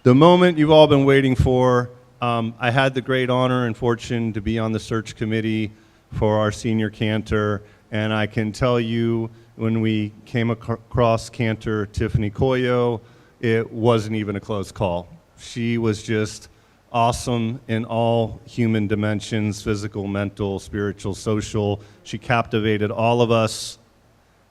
The moment you've all been waiting for. I had the great honor and fortune to be on the search committee for our senior Cantor, and I can tell you when we came across Cantor Tifani Coyot, it wasn't even a close call. She was just awesome in all human dimensions, physical, mental, spiritual, social. She captivated all of us,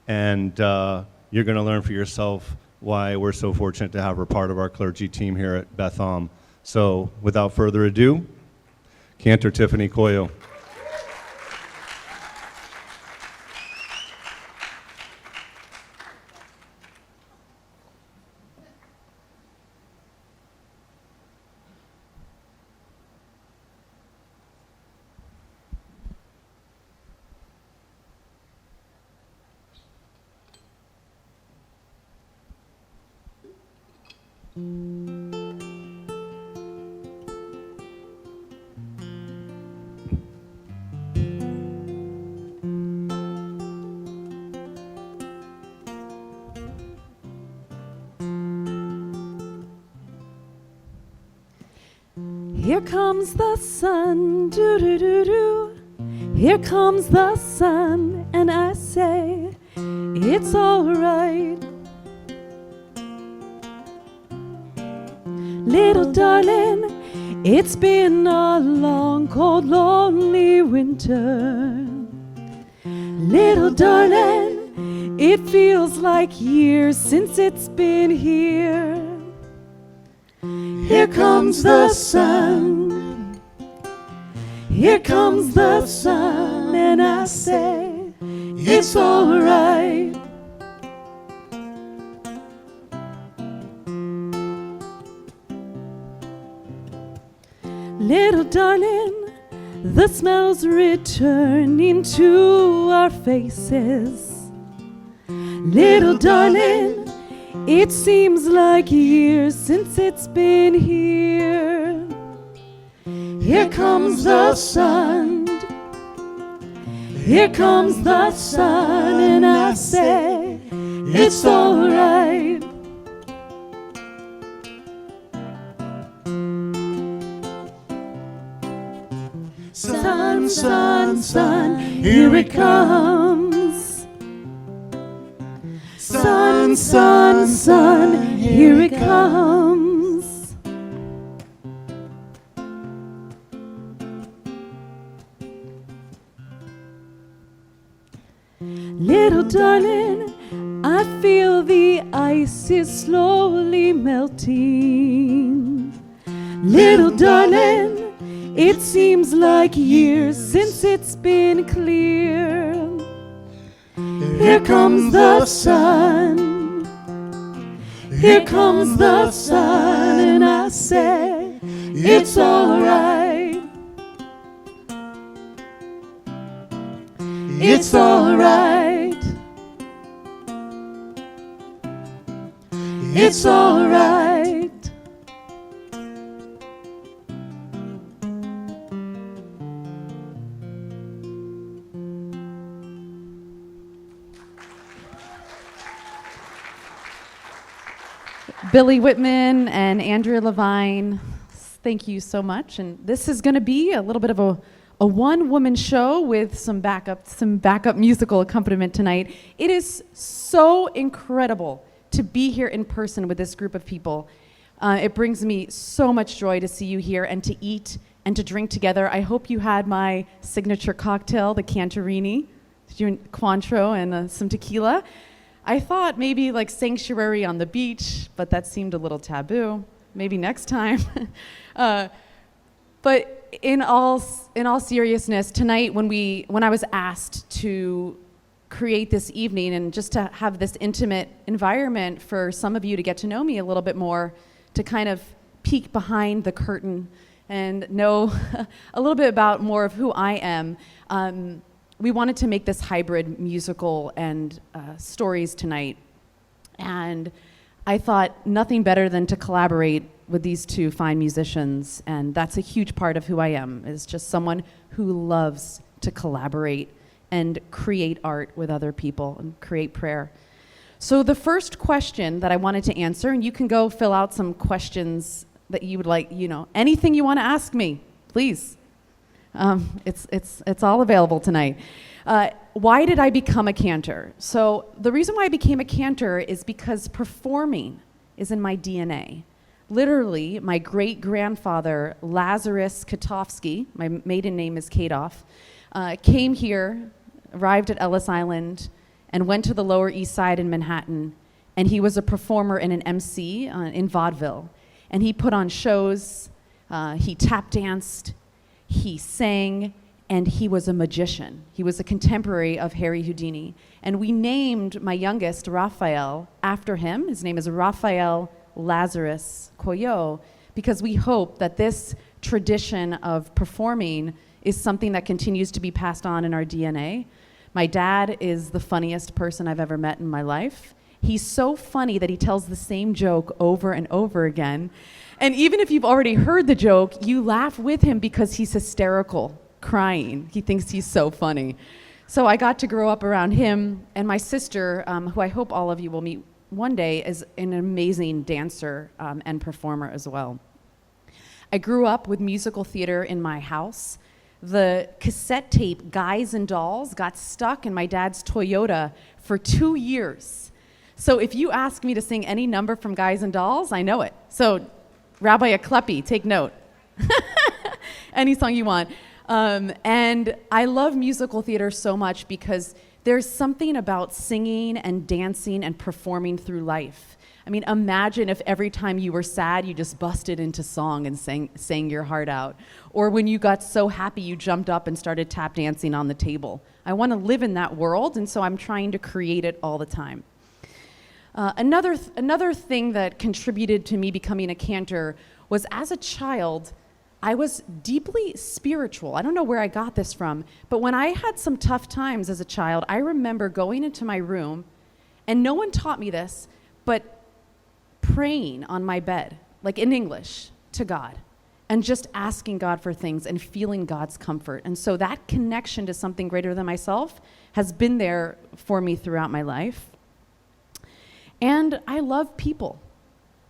and you're going to learn for yourself why we're so fortunate to have her part of our clergy team here at Beth Am. So, without further ado, Cantor Tifani Coyot. Here comes the sun, doo-doo-doo-doo. Here comes the sun, and I say, it's all right. Little darling, it's been a long, cold, lonely winter. Little darling, it feels like years since it's been here. Here comes the sun. Here comes the sun, and I say, it's all right. Little darling, the smells returning to our faces. Little darling, it seems like years since it's been here. Here comes the sun. Here comes the sun, and I say, it's all right. Sun, sun, sun, here it comes. Sun, sun, sun, here it comes. Little darling, I feel the ice is slowly melting. Little darling, it seems like years since it's been clear. Here comes the sun. Here comes the sun, and I say, it's all right. It's all right. It's all right. Billy Whitman and Andrea Levine, thank you so much. And this is going to be a little bit of a one-woman show with some backup musical accompaniment tonight. It is so incredible to be here in person with this group of people. It brings me so much joy to see you here and to eat and to drink together. I hope you had my signature cocktail, the Cantorini, Cointreau, and some tequila. I thought maybe like Sanctuary on the beach, but that seemed a little taboo. Maybe next time. But in all seriousness, tonight when I was asked to create this evening and just to have this intimate environment for some of you to get to know me a little bit more, to kind of peek behind the curtain and know a little bit about more of who I am, we wanted to make this hybrid musical and stories tonight. And I thought nothing better than to collaborate with these two fine musicians. And that's a huge part of who I am, is just someone who loves to collaborate and create art with other people and create prayer. So the first question that I wanted to answer, and you can go fill out some questions that you would like, anything you want to ask me, please. It's all available tonight. Why did I become a cantor? So the reason why I became a cantor is because performing is in my DNA. Literally, my great-grandfather, Lazarus Katofsky, my maiden name is Kadoff, came here, arrived at Ellis Island, and went to the Lower East Side in Manhattan, and he was a performer and an MC in vaudeville. And he put on shows, he tap danced, he sang, and he was a magician. He was a contemporary of Harry Houdini. And we named my youngest, Raphael, after him. His name is Raphael Lazarus Coyot, because we hope that this tradition of performing is something that continues to be passed on in our DNA. My dad is the funniest person I've ever met in my life. He's so funny that he tells the same joke over and over again. And even if you've already heard the joke, you laugh with him because he's hysterical, crying. He thinks he's so funny. So I got to grow up around him, and my sister, who I hope all of you will meet one day, is an amazing dancer and performer as well. I grew up with musical theater in my house. The cassette tape Guys and Dolls got stuck in my dad's Toyota for 2 years. So if you ask me to sing any number from Guys and Dolls, I know it. So Rabbi Aklepi, take note. Any song you want. And I love musical theater so much because there's something about singing and dancing and performing through life. I mean, imagine if every time you were sad, you just busted into song and sang your heart out. Or when you got so happy, you jumped up and started tap dancing on the table. I want to live in that world, and so I'm trying to create it all the time. Another thing that contributed to me becoming a cantor was, as a child, I was deeply spiritual. I don't know where I got this from, but when I had some tough times as a child, I remember going into my room, and no one taught me this, but praying on my bed, like in English, to God, and just asking God for things and feeling God's comfort. And so that connection to something greater than myself has been there for me throughout my life. And I love people.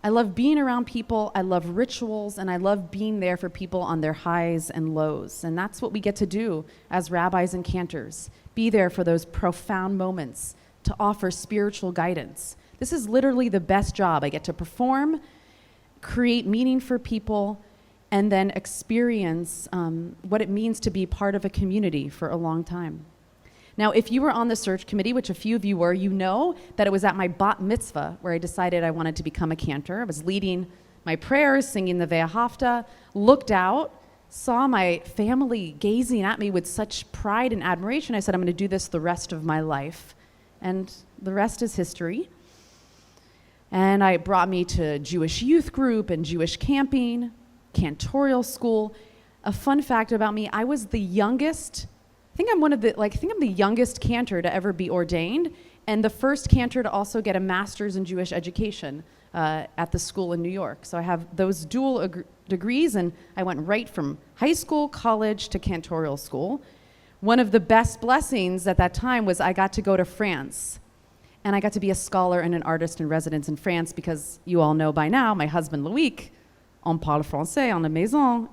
I love being around people, I love rituals, and I love being there for people on their highs and lows. And that's what we get to do as rabbis and cantors. Be there for those profound moments to offer spiritual guidance. This is literally the best job. I get to perform, create meaning for people, and then experience what it means to be part of a community for a long time. Now, if you were on the search committee, which a few of you were, you know that it was at my bat mitzvah where I decided I wanted to become a cantor. I was leading my prayers, singing the Ve'ahavta, looked out, saw my family gazing at me with such pride and admiration. I said, I'm going to do this the rest of my life. And the rest is history. And it brought me to Jewish youth group and Jewish camping, cantorial school. A fun fact about me, I was the youngest, I think I'm the youngest cantor to ever be ordained, and the first cantor to also get a master's in Jewish education at the school in New York. So I have those dual degrees, and I went right from high school, college, to cantorial school. One of the best blessings at that time was I got to go to France. And I got to be a scholar and an artist in residence in France because you all know by now, my husband Loïc, on parle français en la maison.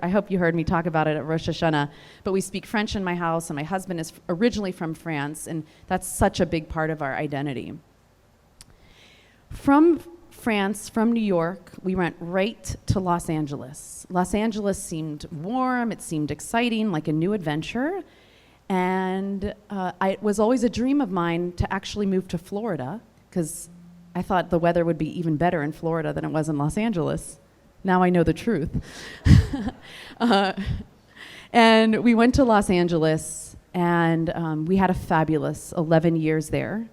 I hope you heard me talk about it at Rosh Hashanah. But we speak French in my house, and my husband is originally from France, and that's such a big part of our identity. From France, from New York, we went right to Los Angeles. Los Angeles seemed warm, it seemed exciting, like a new adventure. And it was always a dream of mine to actually move to Florida, because I thought the weather would be even better in Florida than it was in Los Angeles. Now I know the truth. And we went to Los Angeles, and we had a fabulous 11 years there.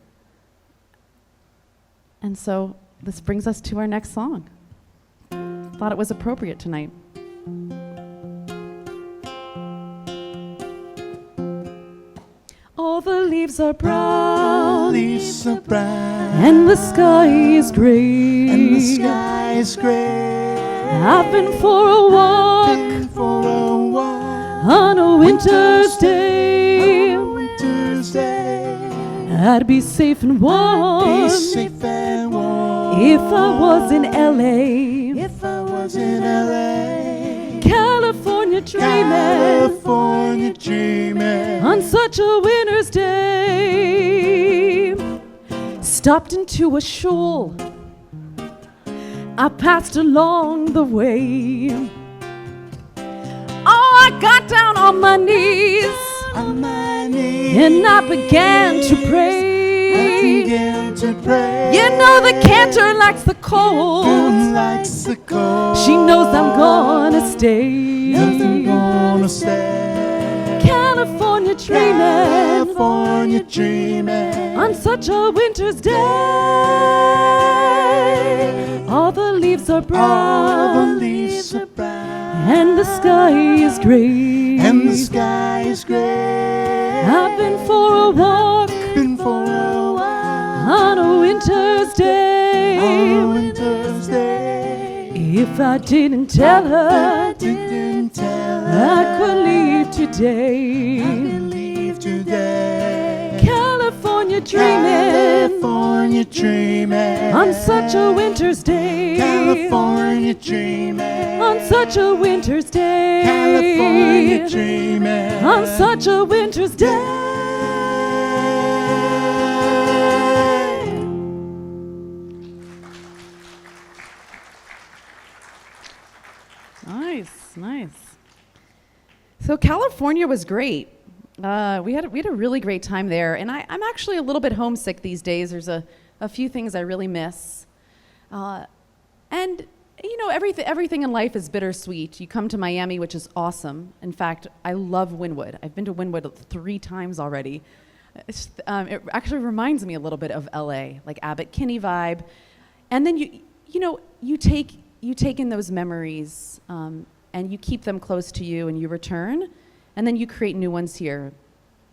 And so this brings us to our next song. Thought it was appropriate tonight. All the leaves are brown, and the sky is gray, I've been for a walk, on a winter's day, I'd be safe and warm. Be safe and warm. If I was in LA. If I was in LA. California dreaming. California dreaming. On such a winter's day. Stopped into a shul. I passed along the way. Oh, I got down on my knees. On my knees. And I began to pray. I began to pray. You know the cantor likes the cold. Who likes the cold? She knows I'm gonna stay. Knows I'm gonna stay. California dreaming. California dreaming. On such a winter's day. All the leaves are brown. All the leaves are brown. And the sky is gray. And the sky is gray. I've been for a walk. Been for a while. On a winter's day. On a winter's day. If I didn't tell her, I didn't tell her. I could leave today. I could leave today. California dreaming. California dreaming. On such a winter's day. California dreaming. On such a winter's day. California dreaming. On such a winter's day. Nice. So California was great. We had a really great time there, and I'm actually a little bit homesick these days. There's a few things I really miss, and you know everything in life is bittersweet. You come to Miami, which is awesome. In fact, I love Wynwood. I've been to Wynwood 3 times already. It actually reminds me a little bit of LA, like Abbott Kinney vibe, and then you take in those memories. And you keep them close to you and you return, and then you create new ones here.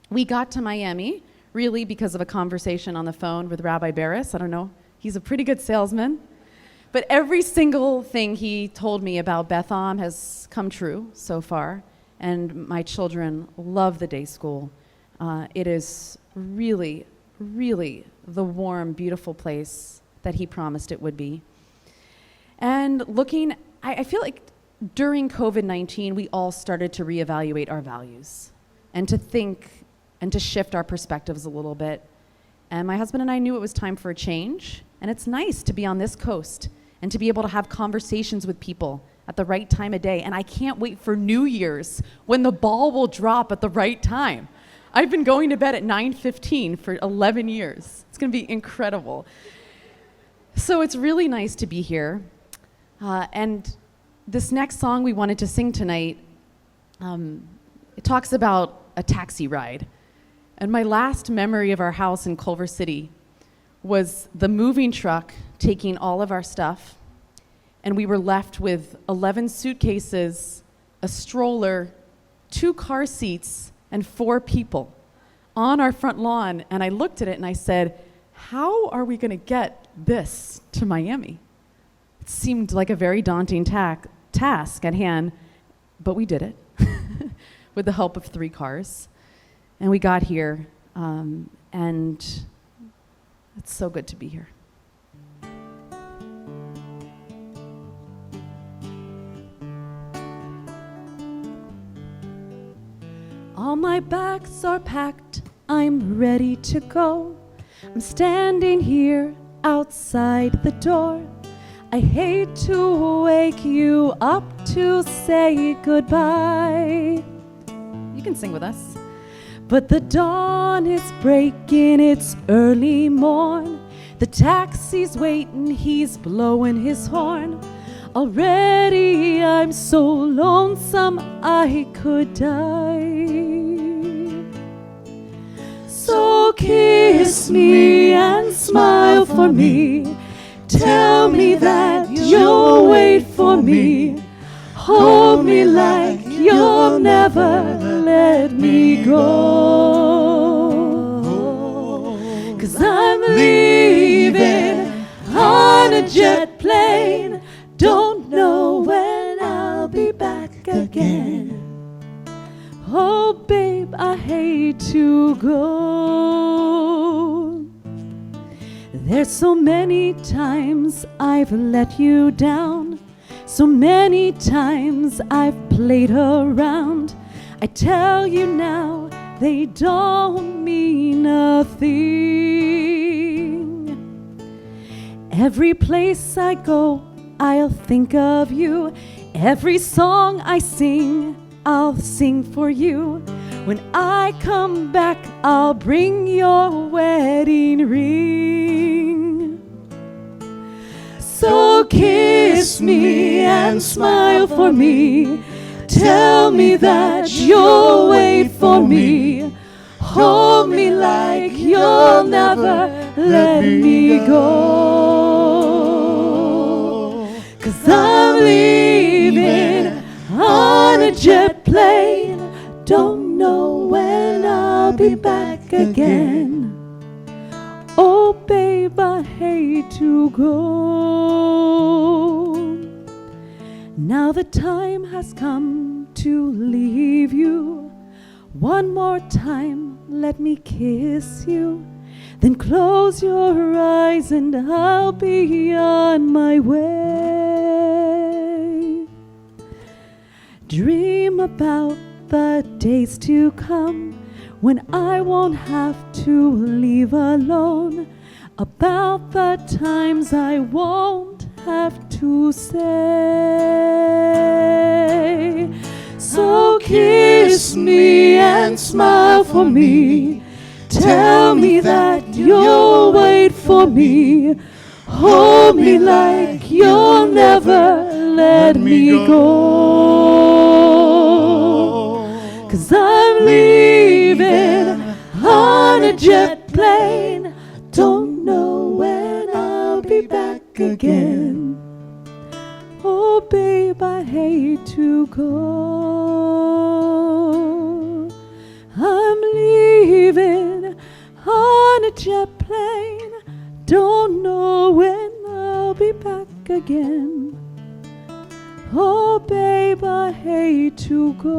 We got to Miami really because of a conversation on the phone with Rabbi Barris. I don't know, he's a pretty good salesman. But every single thing he told me about Beth Am has come true so far, and my children love the day school. It is really, really the warm, beautiful place that he promised it would be. And I feel like during COVID-19, we all started to reevaluate our values and to think and to shift our perspectives a little bit. And my husband and I knew it was time for a change. And it's nice to be on this coast and to be able to have conversations with people at the right time of day. And I can't wait for New Year's when the ball will drop at the right time. I've been going to bed at 9:15 for 11 years. It's going to be incredible. So it's really nice to be here. And this next song we wanted to sing tonight, it talks about a taxi ride. And my last memory of our house in Culver City was the moving truck taking all of our stuff, and we were left with 11 suitcases, a stroller, 2 car seats, and 4 people on our front lawn. And I looked at it and I said, how are we going to get this to Miami? It seemed like a very daunting task at hand, but we did it with the help of 3 cars. And we got here, and it's so good to be here. All my bags are packed, I'm ready to go. I'm standing here outside the door. I hate to wake you up to say goodbye. You can sing with us. But the dawn is breaking, it's early morn. The taxi's waiting, he's blowing his horn. Already I'm so lonesome I could die. So kiss me and smile for me. Tell me that you'll wait for me. Hold me like you'll never let me go. 'Cause I'm leaving on a jet plane. Don't know when I'll be back again. Oh, babe, I hate to go. There's so many times I've let you down, so many times I've played around. I tell you now, they don't mean a thing. Every place I go, I'll think of you. Every song I sing, I'll sing for you. When I come back, I'll bring your wedding ring. So kiss me and smile for me. Tell me that you'll wait for me. Hold me like you'll never let me go. 'Cause I'm leaving on a jet plane. Don't know when I'll be back again. Oh babe, I hate to go. Now the time has come to leave you. One more time, let me kiss you. Then close your eyes and I'll be on my way. Dream about the days to come when I won't have to leave alone. About the times I won't have to say. So kiss me and smile for me. Tell me that you'll wait for me. Hold me like you'll never let me go. 'Cause I'm leaving on a jet plane. Don't know when I'll be back again. Oh babe, I hate to go. I'm leaving on a jet plane. Don't know when I'll be back again. Oh babe, I hate to go.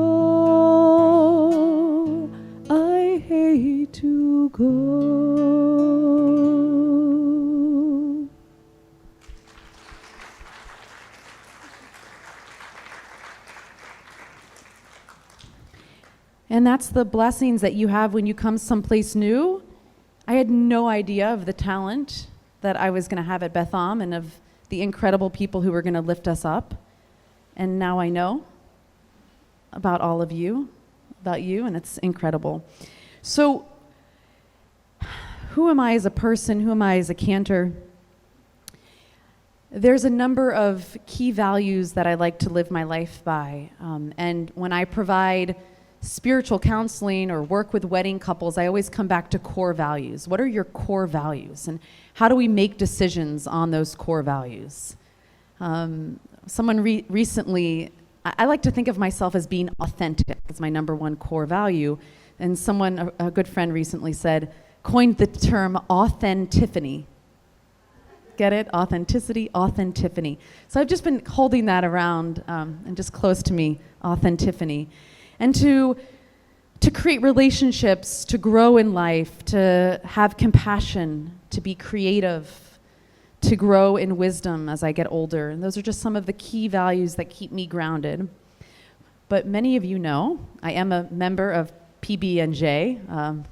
I hate to go. And that's the blessings that you have when you come someplace new. I had no idea of the talent that I was going to have at Beth Am and of the incredible people who were going to lift us up. And now I know about all of you, about you, and it's incredible. So who am I as a person? Who am I as a cantor? There's a number of key values that I like to live my life by. And when I provide spiritual counseling or work with wedding couples, I always come back to core values. What are your core values? And how do we make decisions on those core values? Someone recently, I like to think of myself as being authentic. It's my number one core value. And someone, a good friend recently said, coined the term authentifany. Get it? Authenticity, authentifany. So I've just been holding that around and just close to me, authentifany. And to create relationships, to grow in life, to have compassion, to be creative, to grow in wisdom as I get older. And those are just some of the key values that keep me grounded. But many of you know, I am a member of PB&J,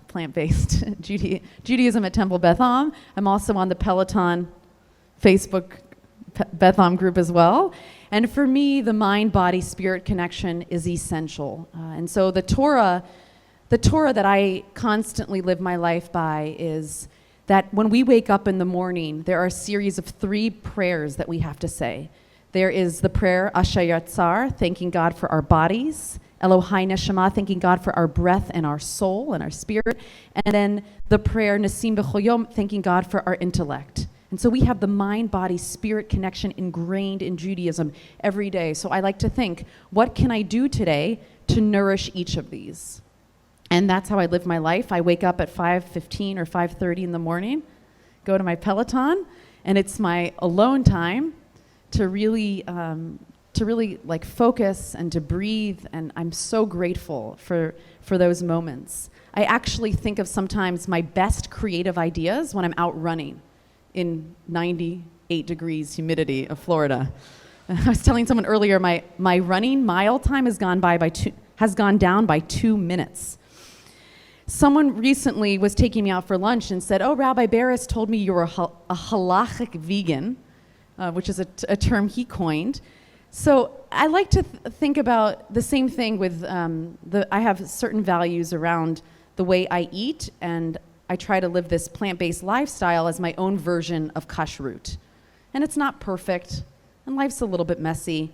plant-based Judaism at Temple Beth Am. I'm also on the Peloton Facebook Beth Am group as well. And for me, the mind-body-spirit connection is essential. And so the Torah that I constantly live my life by is that when we wake up in the morning, there are a series of 3 prayers that we have to say. There is the prayer Asher Yatzar, thanking God for our bodies, Elohai Neshama, thanking God for our breath and our soul and our spirit, and then the prayer Nasim B'chol Yom, thanking God for our intellect. And so we have the mind-body-spirit connection ingrained in Judaism every day. So I like to think, what can I do today to nourish each of these? And that's how I live my life. I wake up at 5:15 or 5:30 in the morning, go to my Peloton, and it's my alone time to really like focus and to breathe. And I'm so grateful for those moments. I actually think of sometimes my best creative ideas when I'm out running in 98 degrees humidity of Florida. I was telling someone earlier, my running mile time has gone down by 2 minutes. Someone recently was taking me out for lunch and said, "Oh, Rabbi Barris told me you were a halachic vegan," which is a term he coined. So I like to think about the same thing with I have certain values around the way I eat, and I try to live this plant-based lifestyle as my own version of kashrut. And it's not perfect, and life's a little bit messy,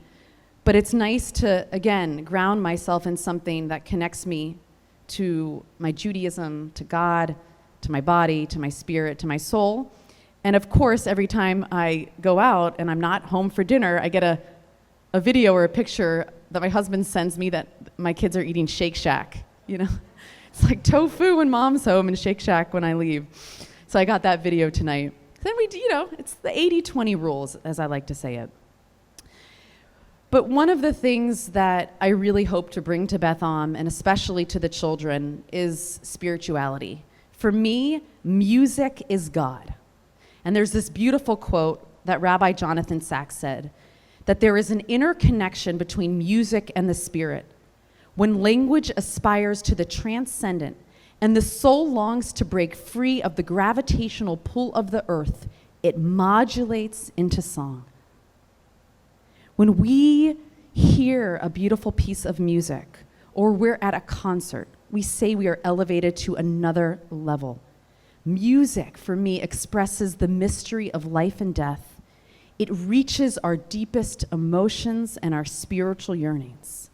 but it's nice to, again, ground myself in something that connects me to my Judaism, to God, to my body, to my spirit, to my soul. And of course, every time I go out and I'm not home for dinner, I get a video or a picture that my husband sends me that my kids are eating Shake Shack. You know, it's like tofu when mom's home and Shake Shack when I leave. So I got that video tonight. Then it's the 80-20 rules, as I like to say it. But one of the things that I really hope to bring to Beth Am, and especially to the children, is spirituality. For me, music is God. And there's this beautiful quote that Rabbi Jonathan Sachs said, that there is an inner connection between music and the spirit. When language aspires to the transcendent and the soul longs to break free of the gravitational pull of the earth, it modulates into song. When we hear a beautiful piece of music or we're at a concert, we say we are elevated to another level. Music, for me, expresses the mystery of life and death. It reaches our deepest emotions and our spiritual yearnings.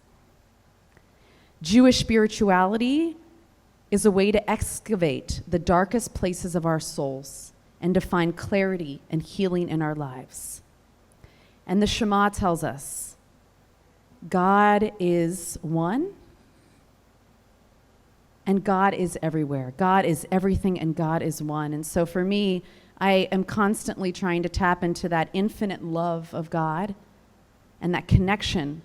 Jewish spirituality is a way to excavate the darkest places of our souls and to find clarity and healing in our lives. And the Shema tells us, God is one, and God is everywhere. God is everything, and God is one. And so for me, I am constantly trying to tap into that infinite love of God and that connection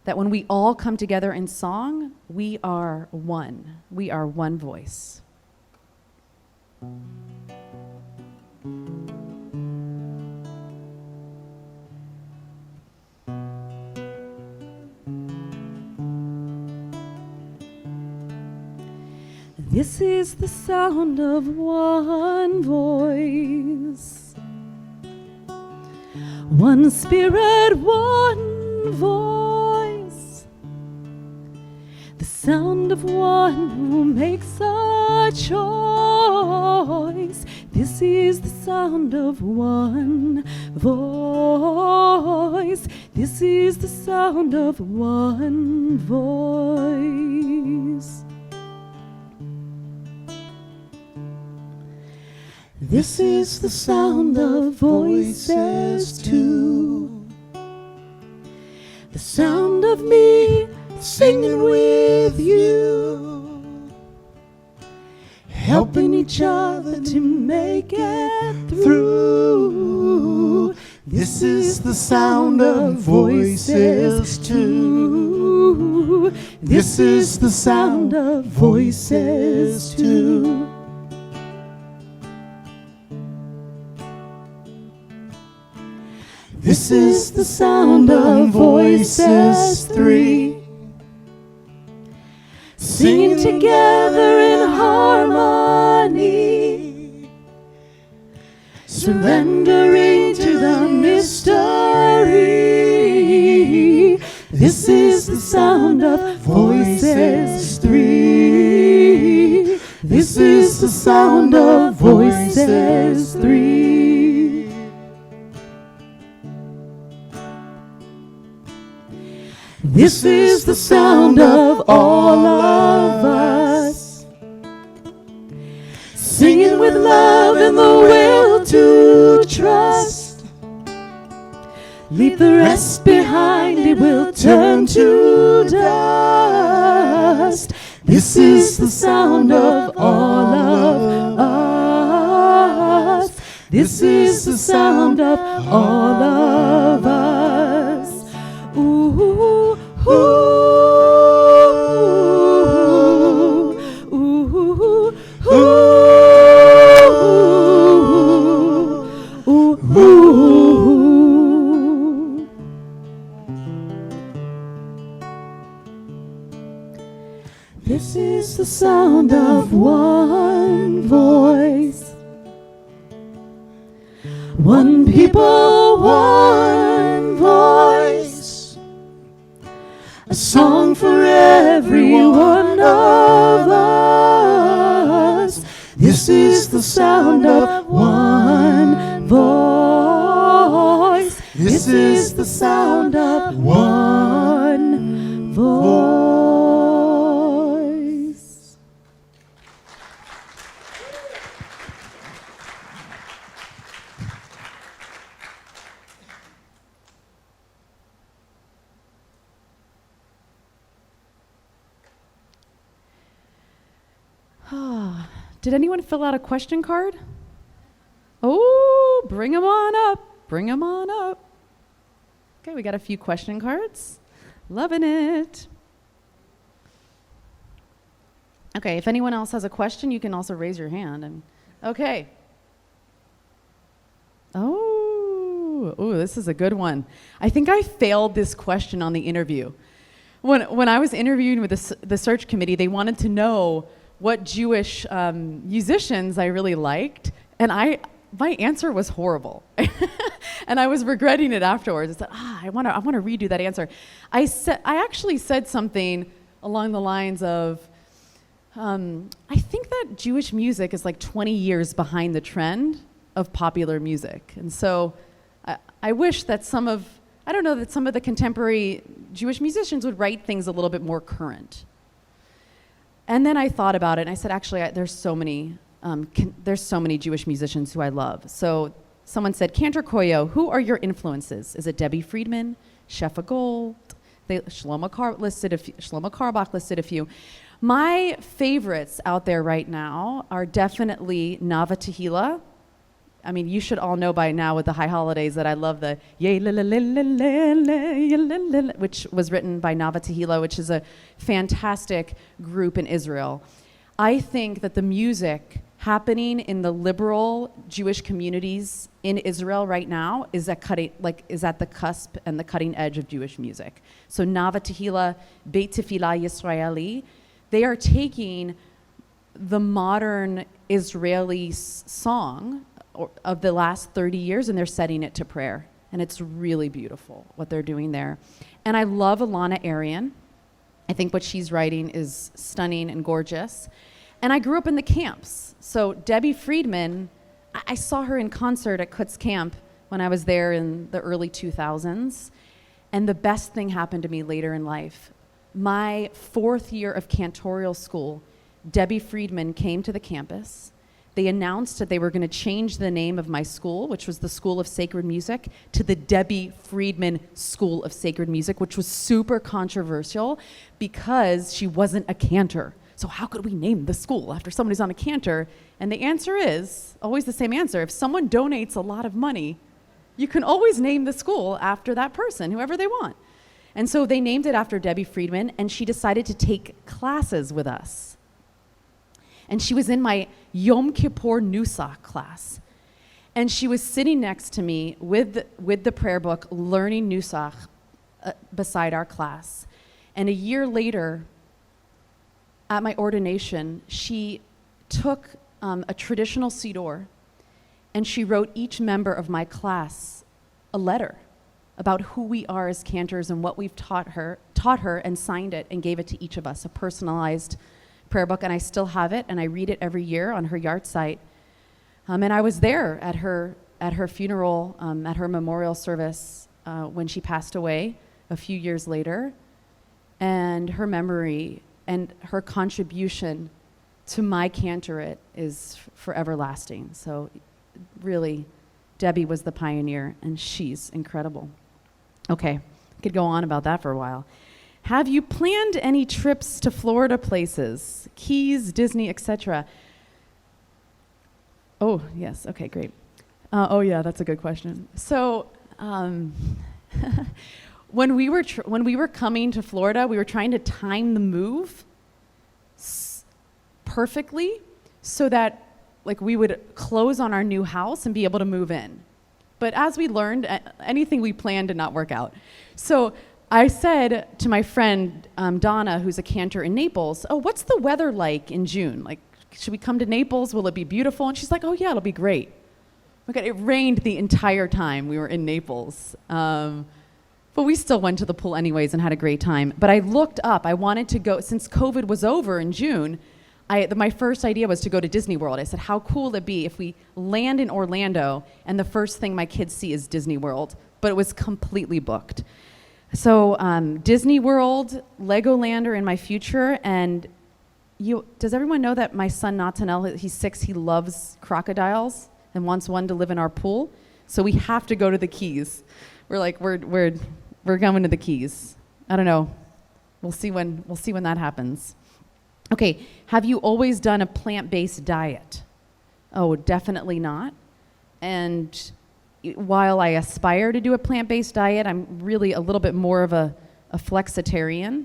that when we all come together in song, we are one. We are one voice. This is the sound of one voice, one spirit, one voice, the sound of one who makes a choice. This is the sound of one voice. This is the sound of one voice. This is the sound of voices too. The sound of me singing with you, helping each other to make it through. This is the sound of voices too. This is the sound of voices too. This is the sound of voices three, singing together in harmony, surrendering to the mystery. This is the sound of voices three. This is the sound of voices three. This is the sound of all of us, singing with love and the will to trust. Leave the rest behind, it will turn to dust. This is the sound of all of us. This is the sound of all of us. Ooh, ooh, ooh, ooh, ooh. the sound of one voice. One people, one voice. A song for every one of us. This is the sound of one voice. This is the sound of one voice. Did anyone fill out a question card? Oh, bring them on up. Bring them on up. Okay, we got a few question cards. Loving it. Okay, if anyone else has a question, you can also raise your hand. Okay. Oh, this is a good one. I think I failed this question on the interview. When I was interviewing with the search committee, they wanted to know what Jewish musicians I really liked, and my answer was horrible. And I was regretting it afterwards. I said, I want to redo that answer. I actually said something along the lines of, I think that Jewish music is like 20 years behind the trend of popular music. And so I wish that some of the contemporary Jewish musicians would write things a little bit more current. And then I thought about it, and I said, actually, there's so many Jewish musicians who I love. So someone said, Cantor, Coyot, who are your influences? Is it Debbie Friedman, Shefa Gold? Shlomo Carlebach listed a few. My favorites out there right now are definitely Nava Tehillah. I mean, you should all know by now with the high holidays that I love the Yay la la la la la la la, which was written by Nava Tehillah, which is a fantastic group in Israel. I think that the music happening in the liberal Jewish communities in Israel right now is at the cusp and the cutting edge of Jewish music. So Nava Tehillah, Beit Tefillah Yisraeli, they are taking the modern Israeli song of the last 30 years and they're setting it to prayer. And it's really beautiful what they're doing there. And I love Alana Arian. I think what she's writing is stunning and gorgeous. And I grew up in the camps. So Debbie Friedman, I saw her in concert at Kutz Camp when I was there in the early 2000s. And the best thing happened to me later in life. My 4th year of cantorial school, Debbie Friedman came to the campus. They announced that they were going to change the name of my school, which was the School of Sacred Music, to the Debbie Friedman School of Sacred Music, which was super controversial because she wasn't a cantor. So how could we name the school after somebody's on a cantor? And the answer is always the same answer. If someone donates a lot of money, you can always name the school after that person, whoever they want. And so they named it after Debbie Friedman, and she decided to take classes with us. And she was in my Yom Kippur Nusach class. And she was sitting next to me with the prayer book, learning Nusach beside our class. And a year later, at my ordination, she took a traditional siddur, and she wrote each member of my class a letter about who we are as cantors and what we've taught her, and signed it and gave it to each of us, a personalized prayer book. And I still have it, and I read it every year on her yard site. And I was there at her funeral, at her memorial service when she passed away a few years later. And her memory and her contribution to my cantorate is forever lasting. So really, Debbie was the pioneer, and she's incredible. Okay, I could go on about that for a while. Have you planned any trips to Florida places, Keys, Disney, etc.? Oh, yes, okay, great. Oh yeah, that's a good question. So when we were coming to Florida, we were trying to time the move perfectly so that we would close on our new house and be able to move in. But as we learned, anything we planned did not work out. So I said to my friend Donna, who's a cantor in Naples, oh, what's the weather like in June? Like, should we come to Naples? Will it be beautiful? And she's like, oh yeah, it'll be great. Okay, it rained the entire time we were in Naples. But we still went to the pool anyways and had a great time. But I looked up, I wanted to go, since COVID was over in June, my first idea was to go to Disney World. I said, how cool would it be if we land in Orlando and the first thing my kids see is Disney World? But it was completely booked. So Disney World, Legoland are in my future, and does everyone know that my son Natanel, he's 6, he loves crocodiles and wants one to live in our pool? So we have to go to the Keys. We're like, we're going to the Keys. I don't know. We'll see when that happens. Okay, have you always done a plant-based diet? Oh, definitely not. And while I aspire to do a plant-based diet, I'm really a little bit more of a flexitarian.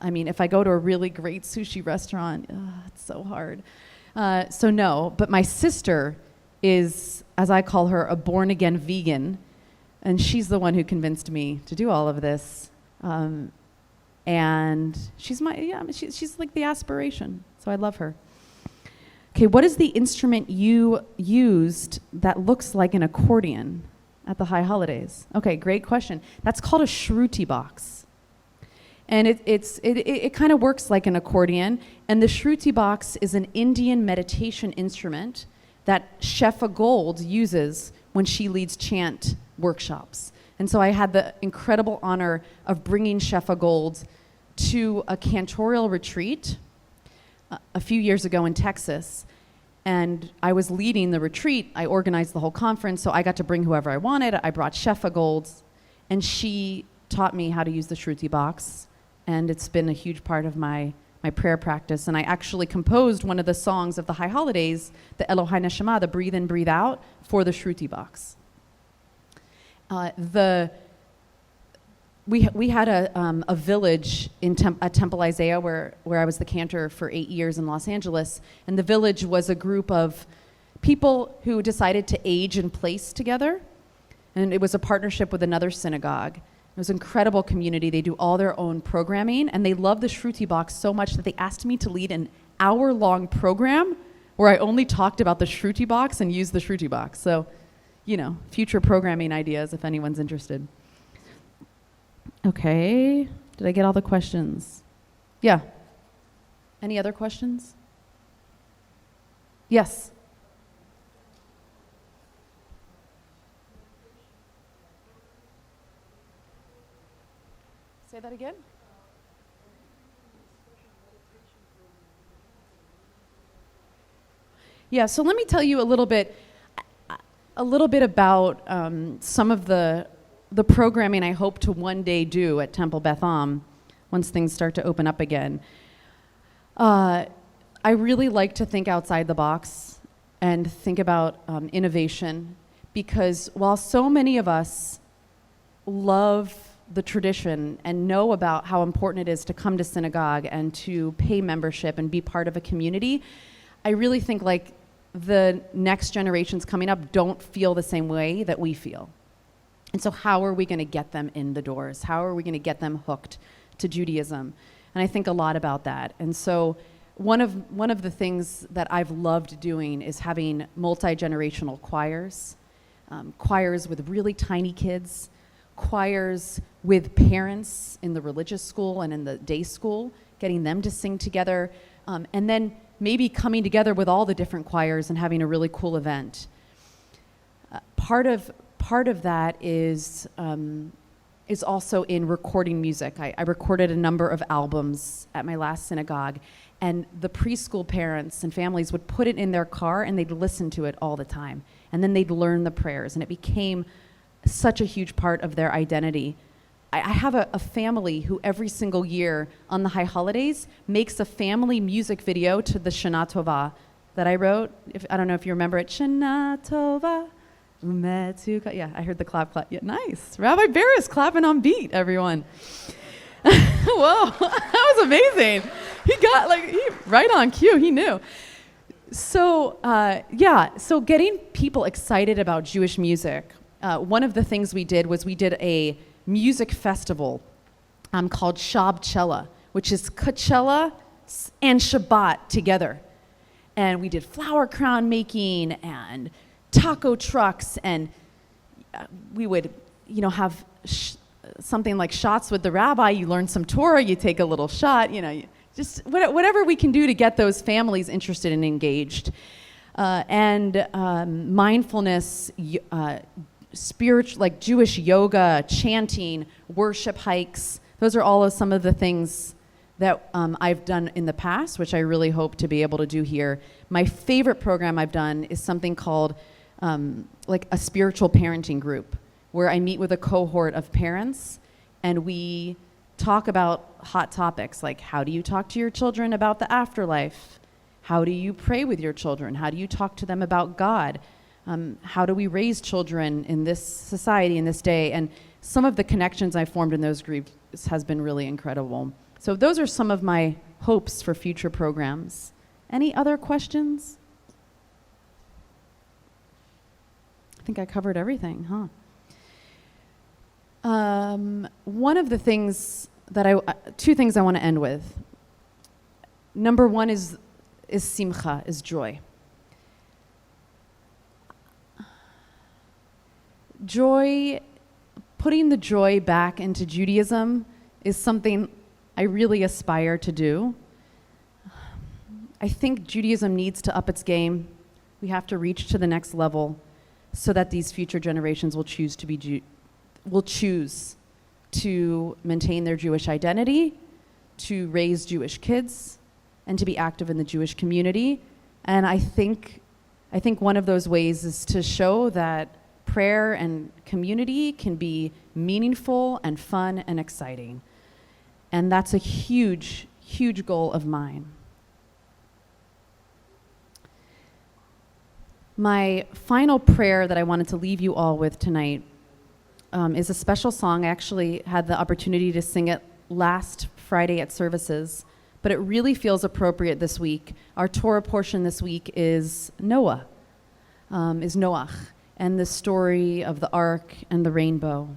I mean, if I go to a really great sushi restaurant, it's so hard. So no, but my sister is, as I call her, a born-again vegan, and she's the one who convinced me to do all of this. And she's she's like the aspiration, so I love her. Okay, what is the instrument you used that looks like an accordion at the High Holidays? Okay, great question. That's called a shruti box. And it kind of works like an accordion. And the shruti box is an Indian meditation instrument that Shefa Gold uses when she leads chant workshops. And so I had the incredible honor of bringing Shefa Gold to a cantorial retreat a few years ago in Texas. And I was leading the retreat. I organized the whole conference, so I got to bring whoever I wanted. I brought Shefa Gold, and she taught me how to use the shruti box. And it's been a huge part of my prayer practice. And I actually composed one of the songs of the High Holidays, the Elohai Neshama, the breathe in, breathe out, for the shruti box. We had a village at Temple Isaiah where I was the cantor for 8 years in Los Angeles, and the village was a group of people who decided to age in place together, and it was a partnership with another synagogue. It was an incredible community. They do all their own programming, and they love the shruti box so much that they asked me to lead an hour-long program where I only talked about the shruti box and used the shruti box. So, future programming ideas if anyone's interested. Okay, did I get all the questions? Yeah. Any other questions? Yes. Say that again? Yeah, so let me tell you a little bit about some of the programming I hope to one day do at Temple Beth Am once things start to open up again. I really like to think outside the box and think about innovation, because while so many of us love the tradition and know about how important it is to come to synagogue and to pay membership and be part of a community, I really think like the next generations coming up don't feel the same way that we feel. And so how are we going to get them in the doors? How are we going to get them hooked to Judaism? And I think a lot about that. And so one of the things that I've loved doing is having multi-generational choirs, choirs with really tiny kids, choirs with parents in the religious school and in the day school, getting them to sing together, and then maybe coming together with all the different choirs and having a really cool event. Part of that is also in recording music. I recorded a number of albums at my last synagogue, and the preschool parents and families would put it in their car and they'd listen to it all the time. And then they'd learn the prayers, and it became such a huge part of their identity. I have a family who every single year on the High Holidays makes a family music video to the Shana Tova that I wrote. I don't know if you remember it. Shana Tova. Yeah, I heard the clap. Yeah, nice. Rabbi Barris clapping on beat, everyone. Whoa, that was amazing. He got right on cue. He knew. So so getting people excited about Jewish music. One of the things we did was we did a music festival called Shabchella, which is Coachella and Shabbat together. And we did flower crown making and taco trucks, and we would, have something like shots with the rabbi. You learn some Torah, you take a little shot, just whatever we can do to get those families interested and engaged. And mindfulness, spiritual, like Jewish yoga, chanting, worship hikes. Those are all of some of the things that I've done in the past, which I really hope to be able to do here. My favorite program I've done is something called like a spiritual parenting group, where I meet with a cohort of parents and we talk about hot topics like, how do you talk to your children about the afterlife? How do you pray with your children? How do you talk to them about God? How do we raise children in this society, in this day? And some of the connections I formed in those groups has been really incredible. So those are some of my hopes for future programs. Any other questions? I think I covered everything, huh? One of the things that two things I want to end with. Number one is simcha, is joy. Joy, putting the joy back into Judaism is something I really aspire to do. I think Judaism needs to up its game. We have to reach to the next level so that these future generations will choose to maintain their Jewish identity, to raise Jewish kids, and to be active in the Jewish community. And I think one of those ways is to show that prayer and community can be meaningful and fun and exciting. And that's a huge, huge goal of mine. My final prayer that I wanted to leave you all with tonight is a special song. I actually had the opportunity to sing it last Friday at services, but it really feels appropriate this week. Our Torah portion this week is Noah, is Noach, and the story of the ark and the rainbow.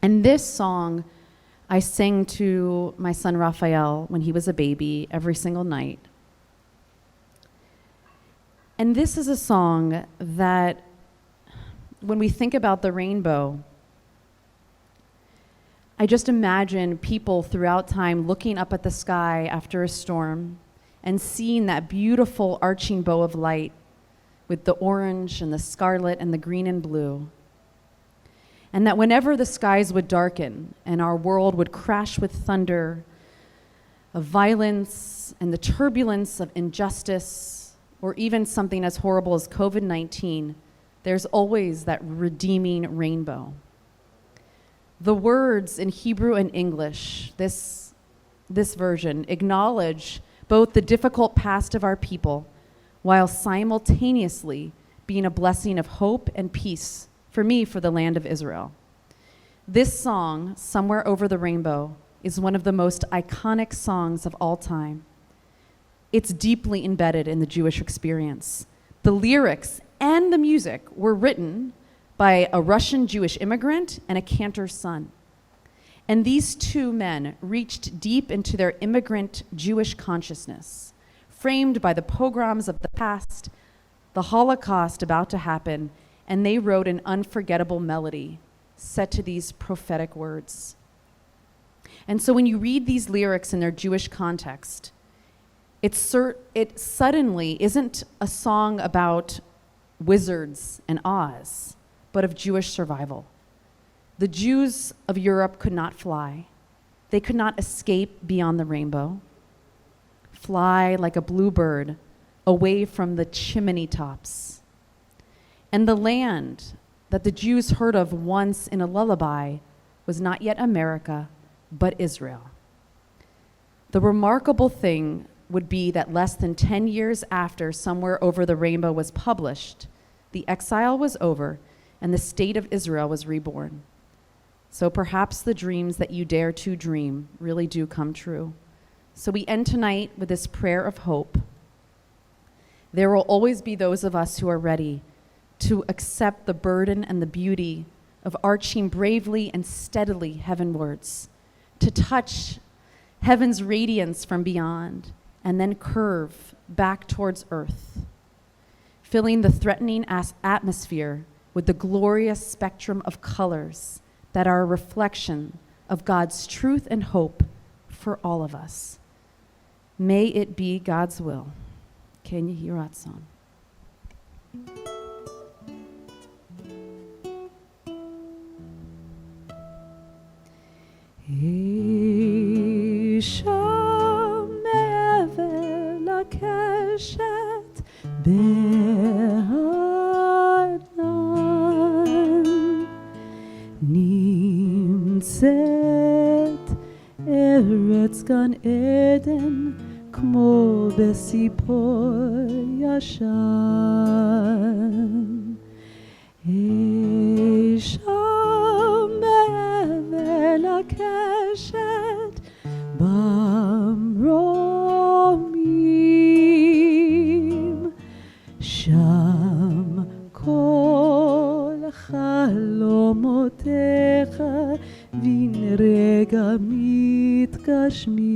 And this song I sang to my son Raphael when he was a baby every single night. And this is a song that, when we think about the rainbow, I just imagine people throughout time looking up at the sky after a storm and seeing that beautiful arching bow of light with the orange and the scarlet and the green and blue. And that whenever the skies would darken and our world would crash with thunder of violence and the turbulence of injustice, or even something as horrible as COVID-19, there's always that redeeming rainbow. The words in Hebrew and English, this version, acknowledge both the difficult past of our people while simultaneously being a blessing of hope and peace for me, for the land of Israel. This song, Somewhere Over the Rainbow, is one of the most iconic songs of all time. It's deeply embedded in the Jewish experience. The lyrics and the music were written by a Russian Jewish immigrant and a Cantor son. And these two men reached deep into their immigrant Jewish consciousness, framed by the pogroms of the past, the Holocaust about to happen, and they wrote an unforgettable melody set to these prophetic words. And so when you read these lyrics in their Jewish context, it suddenly isn't a song about wizards and Oz, but of Jewish survival. The Jews of Europe could not fly. They could not escape beyond the rainbow, fly like a bluebird away from the chimney tops. And the land that the Jews heard of once in a lullaby was not yet America, but Israel. The remarkable thing would be that less than 10 years after Somewhere Over the Rainbow was published, the exile was over and the state of Israel was reborn. So perhaps the dreams that you dare to dream really do come true. So we end tonight with this prayer of hope. There will always be those of us who are ready to accept the burden and the beauty of arching bravely and steadily heavenwards, to touch heaven's radiance from beyond, and then curve back towards earth, filling the threatening atmosphere with the glorious spectrum of colors that are a reflection of God's truth and hope for all of us. May it be God's will. Ken Yehi Ratzon. אישה מעבר לקשת בענן נמצאת ארץ גן עדן כמו בסיפור ישן אישה מעבר לקשת במרומים שם כל חלומותיך בן רגע מתגשמים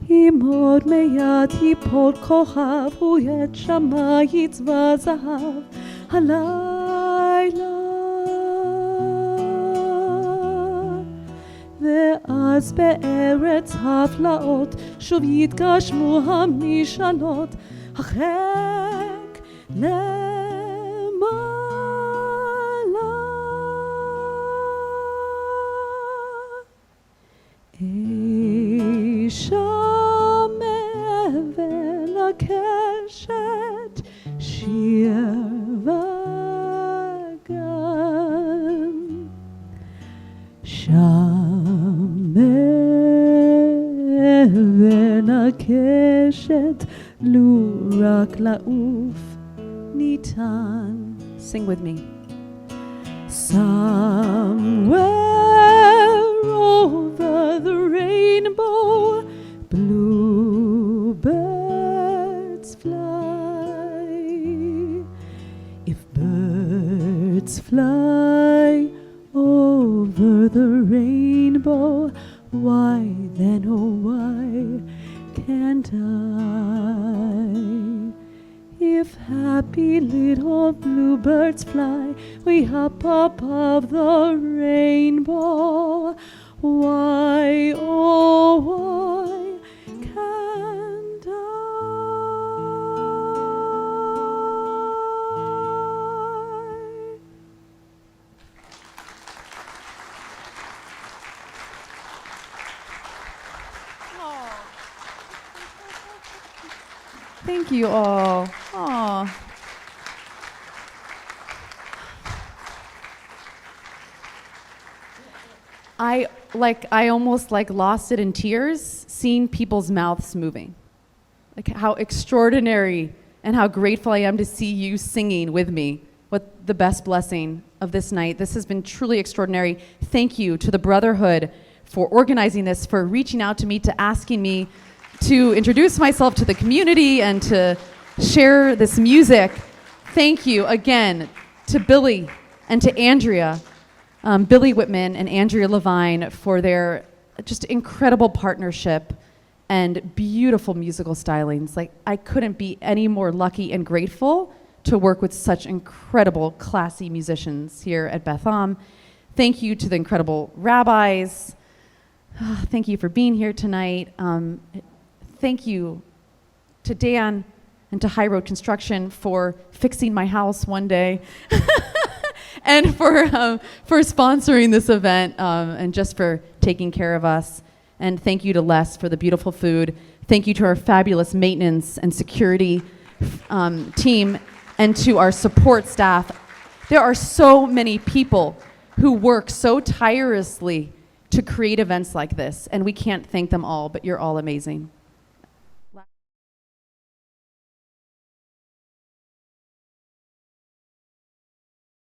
אם עוד מעט ייפול כוכב הוא את שמיים צבא זהב הלילה ואז בארץ הפלאות שוב יתגשמו המשאלות החק למעלה אישה מעבר לקשת שיר וגן שם אבן הקשת לו רק לעוף ניתן. Sing with me. Somewhere over the rainbow bluebirds fly. If birds fly over the rainbow, why then, oh why can't I? If happy little bluebirds fly way up above the rainbow, why, oh why can't I? Thank you all. Aw. I almost lost it in tears seeing people's mouths moving. Like how extraordinary and how grateful I am to see you singing with me. What the best blessing of this night. This has been truly extraordinary. Thank you to the Brotherhood for organizing this, for reaching out to me, to asking me to introduce myself to the community and to share this music. Thank you again to Billy and to Andrea, Billy Whitman and Andrea Levine for their just incredible partnership and beautiful musical stylings. Like I couldn't be any more lucky and grateful to work with such incredible, classy musicians here at Beth Am. Thank you to the incredible rabbis. Thank you for being here tonight. Thank you to Dan and to High Road Construction for fixing my house one day and for sponsoring this event and just for taking care of us. And thank you to Les for the beautiful food. Thank you to our fabulous maintenance and security team and to our support staff. There are so many people who work so tirelessly to create events like this, and we can't thank them all, but you're all amazing.